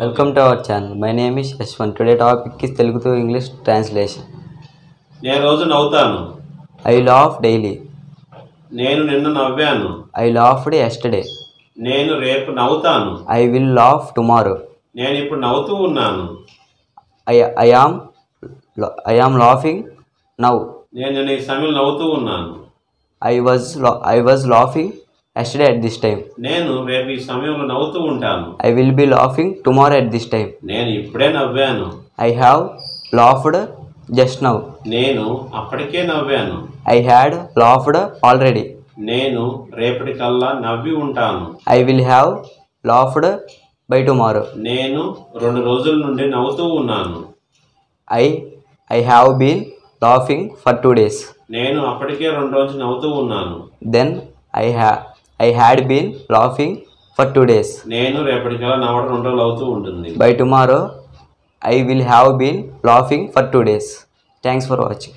Welcome to our channel. My name is Yashwant. Today topic is Telugu to English translation. నేను రోజు నవ్వుతాను. I laugh daily. నేను నిన్న నవ్వాను. I laughed yesterday. నేను రేపు నవ్వుతాను. I will laugh tomorrow. నేను ఇప్పుడు నవ్వుతూ ఉన్నాను. I am laughing now. నేను ఈ సమయంలో నవ్వుతూ ఉన్నాను. I was laughing yesterday at this time. నేను రేపు ఈ సమయంలో నవ్వుతూ ఉంటాను. I will be laughing tomorrow at this time. నేను ఇప్పుడే నవ్వాను. I have laughed just now. నేను అప్పటికే నవ్వాను. I had laughed already. నేను రేపటికల్లా నవ్వి ఉంటాను. I will have laughed by tomorrow. నేను 2 రోజుల నుండి నవ్వుతూ ఉన్నాను. I have been laughing for 2 days. నేను అప్పటికే 2 రోజులు నవ్వుతూ ఉన్నాను. Then I had been laughing for 2 days. నేను రేపటికల్లా నవ్వడం 2 రోజులు అవుతూ ఉంటుంది. By tomorrow I will have been laughing for 2 days. Thanks for watching.